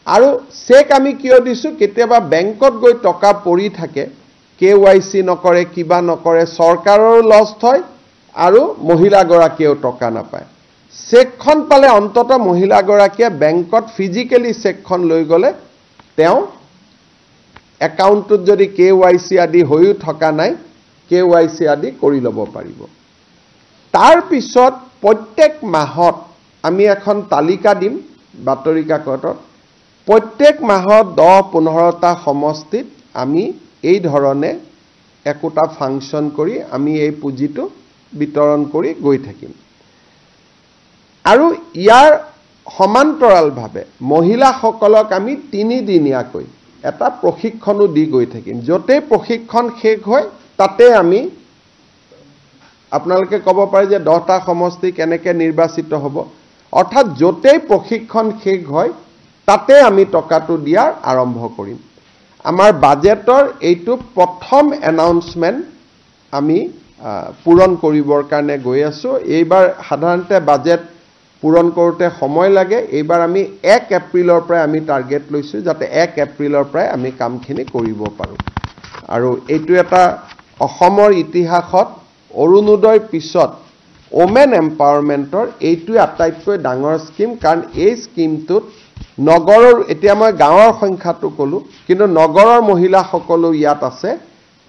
আৰু চেক আমি কিয় দিছো কেতিয়াবা বেংকত গৈ টকা পৰি থাকে KYC নকৰে কিবা নকৰে চৰকাৰৰ লছ হয় আৰু মহিলাগৰাকীয়েও টকা নাপায় চেকখন পালে অন্তত মহিলাগৰাকীয়ে বেংকত ফিজিক্যালি চেকখন লৈ গলে তেওঁ একাউণ্টত যদি KYC আদি হৈও থকা নাই KYC আদি কৰি ল'ব পাৰিব তাৰ পিছত প্ৰত্যেক মাহত আমি এখন তালিকা দিম বাতৰি কাকতত প্ৰত্যেক মাহত 10-15টা সমষ্টিত আমি এই ধৰণে একোটা ফাংচন কৰি আমি এই পুঁজিটো বিতৰণ কৰি গৈ থাকিম আৰু ইয়াৰ সমান্তৰালভাৱে মহিলাসকলক আমি 3 দিনীয়াকৈ এটা প্ৰশিক্ষণো দি গৈ থাকিম যতে প্ৰশিক্ষণ শেষ হয় তাতে আমি আপোনালোকে ক'ব পাৰে যে 10টা সমষ্টি কেনেকৈ নিৰ্বাচিত হ'ব অৰ্থাৎ যতে প্ৰশিক্ষণ শেষ হয় তাতে আমি টকাটো দিয়াৰ আৰম্ভ কৰিম আমাৰ বাজেটৰ এইটো প্ৰথম এনাউন্সমেন্ট আমি পূৰণ কৰিবৰ কাৰণে গৈ আছো এইবাৰ সাধাৰণতে বাজেট পূৰণ কৰোতে সময় লাগে এইবাৰ আমি 1 এপ্ৰিলৰ পৰা আমি টাৰ্গেট লৈছো যাতে 1 এপ্ৰিলৰ পৰা আমি কামখিনি কৰিব পাৰো আৰু এইটো এটা অসমৰ ইতিহাসত অৰুণোদয়ৰ পিছত ওমেন এম্পাৱাৰমেন্টৰ এইটো আটাইতকৈ ডাঙৰ স্কিম কাৰণ এই স্কিমটোত নগৰৰ এতিয়া মই গাঁৱৰ সংখ্যাটো কলো কিন্তু নগৰৰ মহিলাসকলো ইয়াত আছে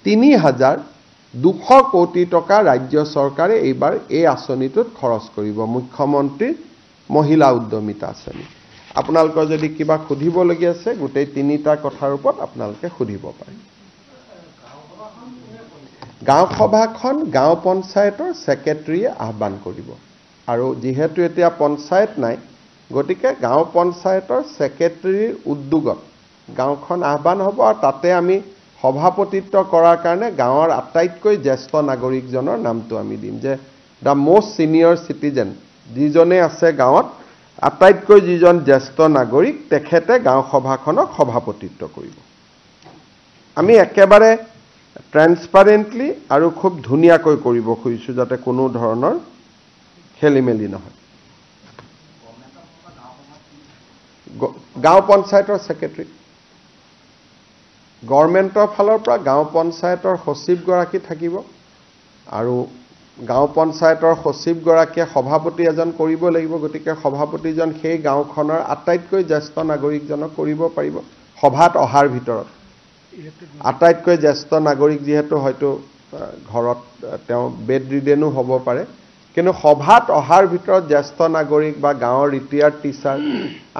3,200 কোটি টকা ৰাজ্য চৰকাৰে এইবাৰ এই আঁচনিটোত খৰচ কৰিব মুখ্যমন্ত্ৰী মহিলা উদ্যমিতা আঁচনি আপোনালোকৰ যদি কিবা খুধিবলগীয়া আছে গোটেই 3টা কথাৰ ওপৰত আপোনালোকে খুধিব পাৰে গাঁও সভাখন গাঁও পঞ্চায়তৰ সেক্ৰেটাৰীয়ে আহ্বান কৰিব আৰু যেহেতু এতিয়া পঞ্চায়ত নাই গতিকে গাঁও পঞ্চায়তৰ সেক্ৰেটাৰীৰ উদ্যোগত গাঁওখন আহ্বান হ'ব আৰু তাতে আমি সভাপতিত্ব কৰাৰ কাৰণে গাঁৱৰ আটাইতকৈ জ্যেষ্ঠ নাগৰিকজনৰ নামটো আমি দিম যে দা মোষ্ট সিনিয়ৰ সিটিজেন যিজনে আছে গাঁৱত আটাইতকৈ যিজন জ্যেষ্ঠ নাগৰিক তেখেতে গাঁও সভাখনক সভাপতিত্ব কৰিব আমি একেবাৰে ট্ৰান্সপাৰেন্টলি আৰু খুব ধুনীয়াকৈ কৰিব খুজিছো যাতে কোনো ধৰণৰ খেলিমেলি নহয় গাঁও পঞ্চায়তৰ সেক্ৰেটাৰী গভৰ্ণমেণ্টৰ ফালৰ পৰা গাঁও পঞ্চায়তৰ সচিব গৰাকী থাকিব আৰু গাঁও পঞ্চায়তৰ সচিব গৰাকীয়ে সভাপতি এজন কৰিব লাগিব গতিকে সভাপতিজন সেই গাঁওখনৰ আটাইতকৈ জ্যেষ্ঠ নাগৰিকজনক কৰিব পাৰিব সভাত অহাৰ ভিতৰত আটাইতকৈ জ্যেষ্ঠ নাগৰিক যেহেতু হয়তো ঘৰত তেওঁ বেড ৰিডেনো হ'ব পাৰে কিন্তু সভাত অহাৰ ভিতৰত জ্যেষ্ঠ নাগৰিক বা গাঁৱৰ ৰিটায়াৰ্ড টিচাৰ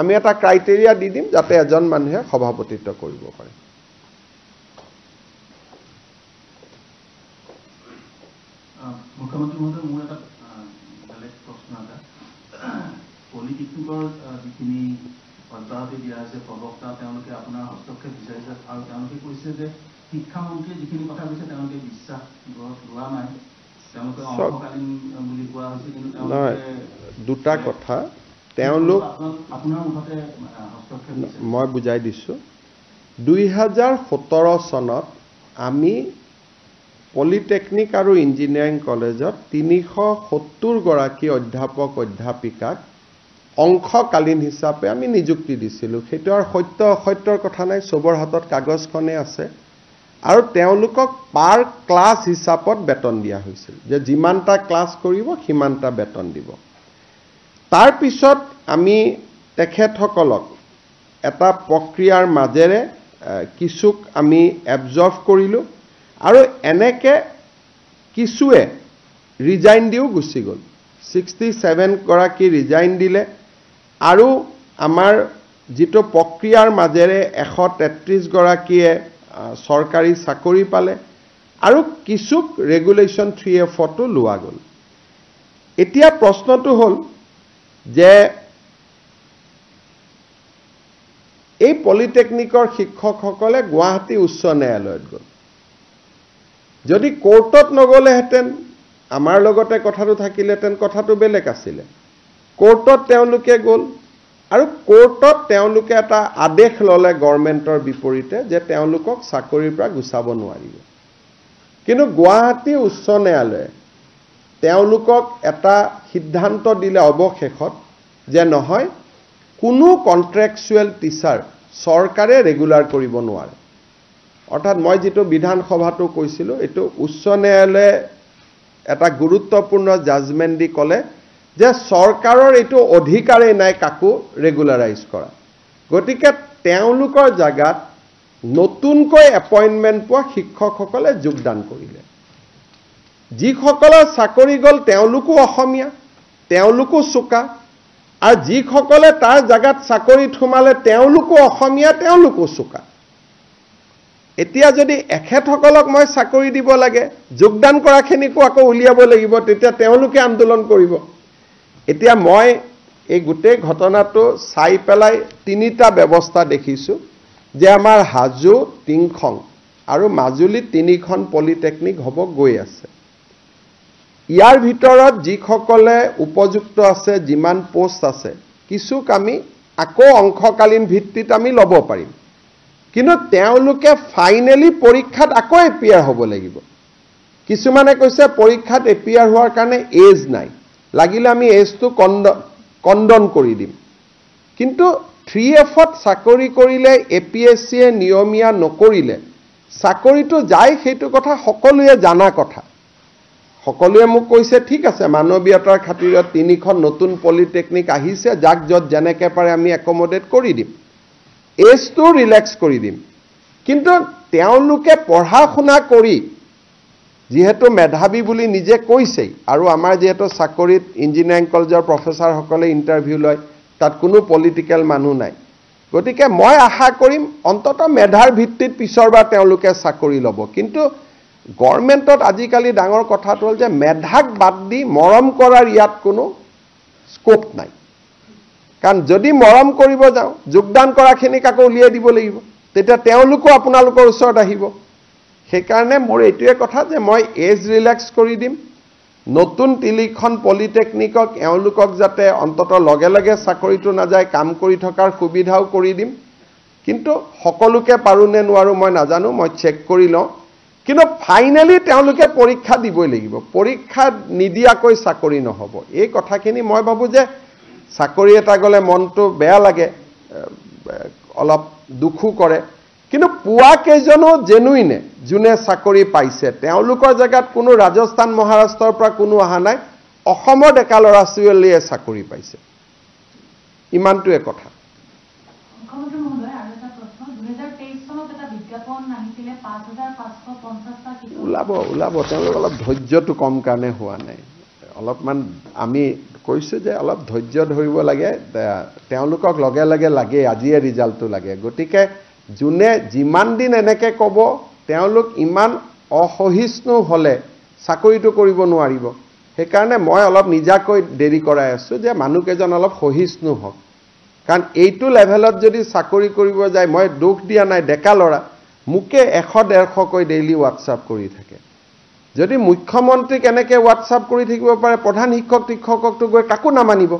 আমি এটা ক্ৰাইটেৰিয়া দি দিম যাতে এজন মানুহে সভাপতিত্ব কৰিব পাৰে মুখ্যমন্ত্ৰী মহোদয় মোৰ এটা বেলেগ প্ৰশ্ন এটা পলিটেকনিকৰ যিখিনি অব্যাহতি দিয়া হৈছে প্ৰবক্তা তেওঁলোকে আপোনাৰ হস্তক্ষেপ বিচাৰিছে আৰু তেওঁলোকে কৈছে যে শিক্ষামন্ত্ৰীয়ে যিখিনি কথা কৈছে তেওঁলোকে বিশ্বাস লোৱা নাই তেওঁলোকে অংশকালীন বুলি কোৱা হৈছে কিন্তু দুটা কথা তেওঁলোক আপোনাৰ মুখতে হস্তক্ষেপ মই বুজাই দিছো 2017 চনত আমি পলিটেকনিক আৰু ইঞ্জিনিয়াৰিং কলেজত 370 গৰাকী অধ্যাপক অধ্যাপিকাক অংশকালীন হিচাপে আমি নিযুক্তি দিছিলো সেইটো আৰু সত্য অসত্যৰ কথা নাই সবৰ হাতত কাগজখনে আছে আৰু তেওঁলোকক পাৰ ক্লাছ হিচাপত বেতন দিয়া হৈছিল যে যিমানটা ক্লাছ কৰিব সিমানটা বেতন দিব তাৰ পিছত আমি তেখেতসকলক এটা প্ৰক্ৰিয়াৰ মাজেৰে কিছুক আমি এবজৰ্ভ কৰিলো আৰু এনেকে কিছুৱে ৰিজাইন দিও গুছি গল 67 গৰাকী ৰিজাইন দিলে আৰু আমাৰ যেটো প্ৰক্ৰিয়াৰ মাজেৰে 133 গৰাকীয়ে সৰকাৰি চাকৰি পালে আৰু কিছুক ৰেগুলেশন 3F টো লোৱা গল এতিয়া প্ৰশ্নটো হল যে এই পলিটেকনিকৰ শিক্ষকসকলে গুৱাহাটী উচ্চ ন্যায়ালয়ত গল যদি কোৰ্টত নগলে হেতেন আমাৰ লগতে কথাটো থাকিলেতেন কথাটো বেলেগ আছিল কোৰ্টত তেওঁলোকে গ'ল আৰু কোৰ্টত তেওঁলোকে এটা আদেশ ল'লে গভৰ্ণমেণ্টৰ বিপৰীতে যে তেওঁলোকক চাকৰিৰ পৰা গুচাব নোৱাৰিব। কিন্তু গুৱাহাটী উচ্চ ন্যায়ালয়ে তেওঁলোকক এটা সিদ্ধান্ত দিলে অৱশেষত যে নহয়, কোনো কন্ট্ৰেকচুৱেল টিচাৰ চৰকাৰে ৰেগুলাৰ কৰিব নোৱাৰে। অৰ্থাৎ মই যিটো বিধানসভাটো কৈছিলোঁ, এইটো উচ্চ ন্যায়ালয়ে এটা গুৰুত্বপূৰ্ণ জাজমেণ্ট দি ক'লে যে চৰকাৰৰ এইটো অধিকাৰেই নাই কাকো ৰেগুলাৰাইজ কৰা। গতিকে তেওঁলোকৰ জাগাত নতুনকৈ এপইণ্টমেণ্ট পোৱা শিক্ষকসকলে যোগদান কৰিলে। যিসকলৰ চাকৰি গ'ল তেওঁলোকো অসমীয়া, তেওঁলোকো চোকা, আৰু যিসকলে তাৰ জাগাত চাকৰিত সোমালে তেওঁলোকো অসমীয়া, তেওঁলোকো চোকা। এতিয়া যদি এখেতসকলক মই চাকৰি দিব লাগে, যোগদান কৰাখিনিকো আকৌ উলিয়াব লাগিব, তেতিয়া তেওঁলোকে আন্দোলন কৰিব। এতিয়া মই এই গোটেই ঘটনাটো চাই পেলাই তিনিটা ব্যৱস্থা দেখিছোঁ যে আমাৰ হাজো, টিংখং আৰু মাজুলীত 3খন পলিটেকনিক হ'ব গৈ আছে। ইয়াৰ ভিতৰত যিসকলে উপযুক্ত আছে, যিমান পোষ্ট আছে, কিছুক আমি আকৌ অংশকালীন ভিত্তিত আমি ল'ব পাৰিম। কিন্তু তেওঁলোকে ফাইনেলি পৰীক্ষাত আকৌ এপিয়াৰ হ'ব লাগিব। কিছুমানে কৈছে পৰীক্ষাত এপিয়াৰ হোৱাৰ কাৰণে এজ নাই, লাগিলে আমি এজটো কণ্ডন কৰি দিম। কিন্তু 3Fত চাকৰি কৰিলে APSCয়ে নিয়মীয়া নকৰিলে চাকৰিটো যায়, সেইটো কথা সকলোৱে জানা কথা। সকলোৱে মোক কৈছে ঠিক আছে, মানৱীয়তাৰ খাতিৰত 3খন নতুন পলিটেকনিক আহিছে, যাক য'ত যেনেকৈ পাৰে আমি একমডেট কৰি দিম, এজটো ৰিলেক্স কৰি দিম। কিন্তু তেওঁলোকে পঢ়া শুনা কৰি যিহেতু মেধাৱী বুলি নিজে কৈছেই, আৰু আমাৰ যিহেতু চাকৰিত ইঞ্জিনিয়াৰিং কলেজৰ প্ৰফেচাৰসকলে ইণ্টাৰভিউ লয়, তাত কোনো পলিটিকেল মানুহ নাই। গতিকে মই আশা কৰিম অন্ততঃ মেধাৰ ভিত্তিত পিছৰবাৰ তেওঁলোকে চাকৰি ল'ব। কিন্তু গভৰ্ণমেণ্টত আজিকালি ডাঙৰ কথাটো হ'ল যে মেধাক বাদ দি মৰম কৰাৰ ইয়াত কোনো স্কোপ নাই। কাৰণ যদি মৰম কৰিব যাওঁ, যোগদান কৰাখিনিক আকৌ উলিয়াই দিব লাগিব, তেতিয়া তেওঁলোকো আপোনালোকৰ ওচৰত আহিব। সেইকাৰণে মোৰ এইটোৱে কথা যে মই এজ ৰিলেক্স কৰি দিম, নতুন 3খন পলিটেকনিকক এওঁলোকক যাতে অন্ততঃ লগে লগে চাকৰিটো নাযায়, কাম কৰি থকাৰ সুবিধাও কৰি দিম। কিন্তু সকলোকে পাৰোঁ নে নোৱাৰোঁ মই নাজানো, মই চেক কৰি লওঁ। কিন্তু ফাইনেলি তেওঁলোকে পৰীক্ষা দিবই লাগিব, পৰীক্ষা নিদিয়াকৈ চাকৰি নহ'ব। এই কথাখিনি মই ভাবোঁ যে চাকৰি এটা গ'লে মনটো বেয়া লাগে, অলপ দুখো কৰে, কিন্তু পোৱা কেইজনো জেনুইনে যোনে চাকৰি পাইছে, তেওঁলোকৰ জেগাত কোনো ৰাজস্থান মহাৰাষ্ট্ৰৰ পৰা কোনো অহা নাই, অসমৰ ডেকা ল'ৰা ছোৱালীয়ে চাকৰি পাইছে। ইমানটোৱে কথা। ওলাব তেওঁলোক অলপ ধৈৰ্যটো কম কাৰণে হোৱা নাই। অলপমান আমি কৈছোঁ যে অলপ ধৈৰ্য ধৰিব লাগে, তেওঁলোকক লগে লগে লাগে, আজিয়ে ৰিজাল্টটো লাগে। গতিকে যোনে যিমান দিন এনেকৈ ক'ব, তেওঁলোক ইমান অসহিষ্ণু হ'লে চাকৰিটো কৰিব নোৱাৰিব। সেইকাৰণে মই অলপ নিজাকৈ দেৰি কৰাই আছোঁ যে মানুহকেইজন অলপ সহিষ্ণু হওক। কাৰণ এইটো লেভেলত যদি চাকৰি কৰিব যায়, মই দুখ দিয়া নাই, ডেকা ল'ৰা মোকে 100-150কৈ ডেইলি হোৱাটছআপ কৰি থাকে। যদি মুখ্যমন্ত্ৰীক এনেকৈ হোৱাটছআপ কৰি থাকিব পাৰে, প্ৰধান শিক্ষককতো গৈ কাকো নামানিব।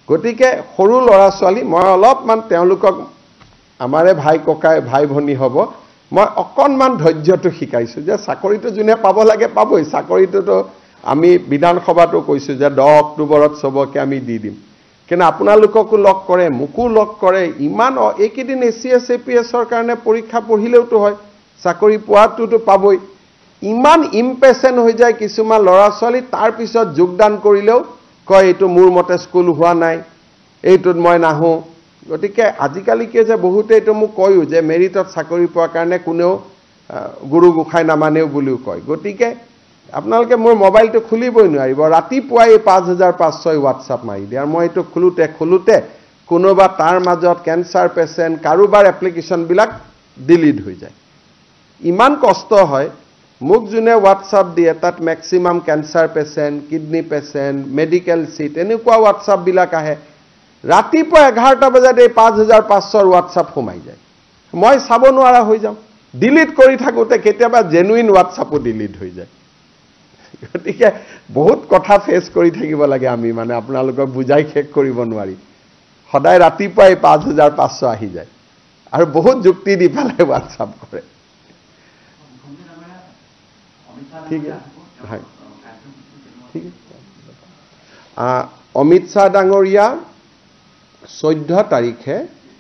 গতিকে সৰু ল'ৰা ছোৱালী মই অলপমান তেওঁলোকক, আমাৰে ভাই ককাই ভাই ভনী হ'ব, মই অকণমান ধৈৰ্যটো শিকাইছোঁ যে চাকৰিটো যোনে পাব লাগে পাবই। চাকৰিটোতো আমি বিধানসভাতো কৈছোঁ যে 10 অক্টোবৰত চবকে আমি দি দিম। কিন্তু আপোনালোককো লগ কৰে, মোকো লগ কৰে। ইমান এইকেইদিন ACS APSৰ কাৰণে পৰীক্ষা পঢ়িলেওতো হয়, চাকৰি পোৱাটোতো পাবই। ইমান ইম্পেচেণ্ট হৈ যায় কিছুমান ল'ৰা ছোৱালী, তাৰপিছত যোগদান কৰিলেও কয় এইটো মোৰ মতে স্কুল হোৱা নাই, এইটোত মই নাহোঁ। গতিকে আজিকালি কি যে বহুতে এইটো মোক কয়ো যে মেৰিটত চাকৰি পোৱাৰ কাৰণে কোনেও গুৰু গোসাঁই নামানেও বুলিও কয়। গতিকে আপোনালোকে মোৰ মোবাইলটো খুলিবই নোৱাৰিব, ৰাতিপুৱাই 5506 হোৱাটছআপ মাৰি দিয়ে। আৰু মই এইটো খোলোতে কোনোবা তাৰ মাজত কেঞ্চাৰ পেচেণ্ট, কাৰোবাৰ এপ্লিকেশ্যনবিলাক ডিলিট হৈ যায়। ইমান কষ্ট হয়। মোক যোনে হোৱাটছআপ দিয়ে তাত maximum cancer patient, kidney patient, medical chit, এনেকুৱা হোৱাটছআপবিলাক আহে। ৰাতিপুৱা 11টা বজাত এই 5500 হোৱাটছআপ সোমাই যায়, মই চাব নোৱাৰা হৈ যাওঁ। ডিলিট কৰি থাকোঁতে কেতিয়াবা জেনুইন হোৱাটছআপো ডিলিট হৈ যায়। গতিকে বহুত কথা ফেচ কৰি থাকিব লাগে আমি মানে আপোনালোকক বুজাই শেষ কৰিব নোৱাৰি সদায় ৰাতিপুৱাই 5500 আহি যায় আৰু বহুত যুক্তি দি পেলাই হোৱাটছআপ কৰে ঠিক আছে ঠিক আছে অমিত শ্বাহ ডাঙৰীয়া 14 তাৰিখে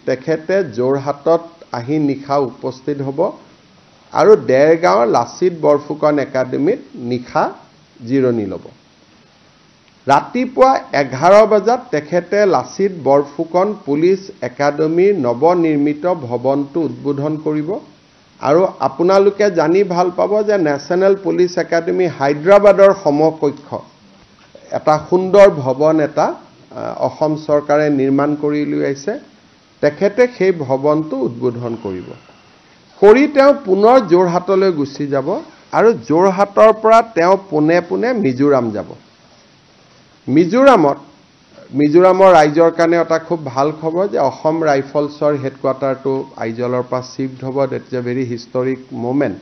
তেখেতে যোৰহাটত আহি নিশা উপস্থিত হ'ব আৰু দেৰগাঁৱৰ লাচিত বৰফুকন একাডেমীত নিশা জিৰণি ল'ব ৰাতিপুৱা 11 বজাত তেখেতে লাচিত বৰফুকন পুলিচ একাডেমীৰ নৱনিৰ্মিত ভৱনটো উদ্বোধন কৰিব আৰু আপোনালোকে জানি ভাল পাব যে নেশ্যনেল পুলিচ একাডেমী হায়দৰাবাদৰ সমকক্ষ এটা সুন্দৰ ভৱন এটা অসম চৰকাৰে নিৰ্মাণ কৰি উলিয়াইছে তেখেতে সেই ভৱনটো উদ্বোধন কৰিব কৰি তেওঁ পুনৰ যোৰহাটলৈ গুচি যাব আৰু যোৰহাটৰ পৰা তেওঁ পোনে পোনে মিজোৰাম যাব মিজোৰামৰ ৰাইজৰ কাৰণে এটা খুব ভাল খবৰ যে অসম ৰাইফলছৰ হেডকোৱাৰ্টাৰটো আইজলৰ পৰা শিফ্ট হ'ব that is a very historic moment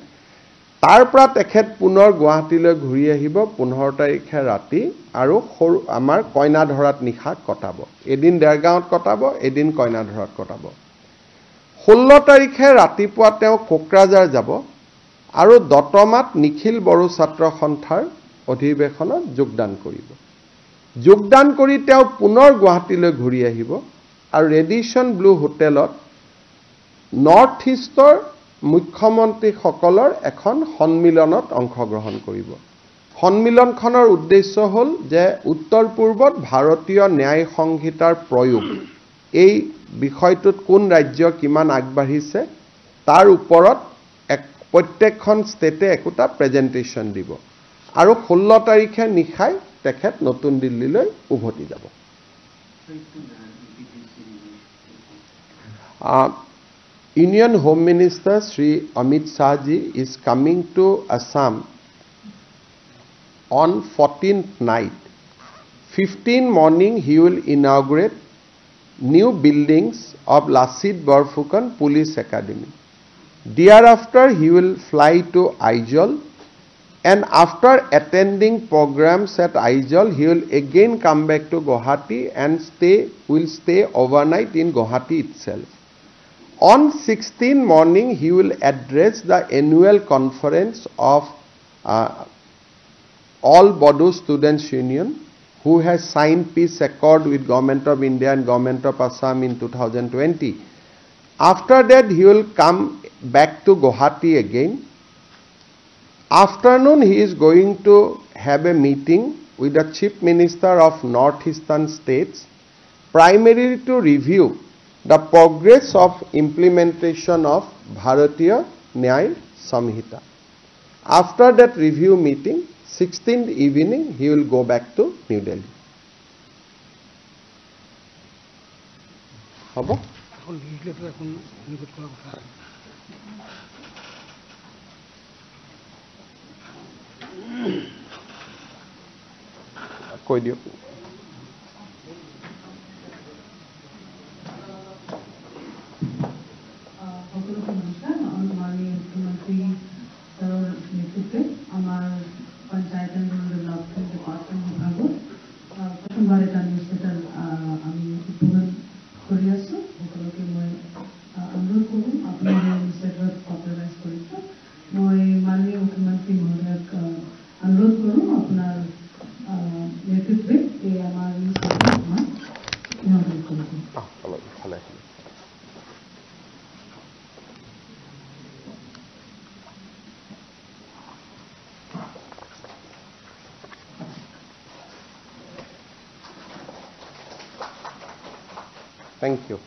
তাৰ পৰা তেখেত পুনৰ গুৱাহাটীলৈ ঘূৰি আহিব 15 তাৰিখে ৰাতি আৰু আমাৰ কইনাধৰাত নিশা কটাব এদিন দেৰগাঁৱত কটাব এদিন কইনাধৰাত কটাব 16 তাৰিখে ৰাতিপুৱা তেওঁ কোকৰাঝাৰ যাব আৰু দতমাত নিখিল বড়ো ছাত্ৰ সন্থাৰ অধিৱেশনত যোগদান কৰি তেওঁ পুনৰ গুৱাহাটীলৈ ঘূৰি আহিব আৰু ৰেডিসন ব্লু হোটেলত নৰ্থ ইষ্টৰ মুখ্যমন্ত্ৰীসকলৰ এখন সন্মিলনত অংশগ্ৰহণ কৰিব সন্মিলনখনৰ উদ্দেশ্য হ'ল যে উত্তৰ পূৰ্বত ভাৰতীয় ন্যায় সংহিতাৰ প্ৰয়োগ এই বিষয়টোত কোন ৰাজ্য কিমান আগবাঢ়িছে তাৰ ওপৰত প্ৰত্যেকখন ষ্টেটে একোটা প্ৰেজেন্টেশ্যন দিব আৰু 16 তাৰিখে নিশাই তেখেত নতুন দিল্লীলৈ উভতি যাব Union Home Minister Sri Amit Shah ji is coming to Assam on 14th night 15 morning he will inaugurate new buildings of Lasit Borphukan Police Academy thereafter he will fly to Aizol and after attending programs at Aizol he will again come back to Guwahati and will stay overnight in Guwahati itself on 16th morning he will address the annual conference of all Bodo Students Union who has signed peace accord with Government of India and Government of Assam in 2020 after that he will come back to Guwahati again afternoon he is going to have a meeting with the Chief Minister of Northeastern states primarily to review the progress of implementation of Bharatiya Nyay Samhita. After that review meeting, 16th evening, he will go back to New Delhi. Habo? Koi diyo. Thank you.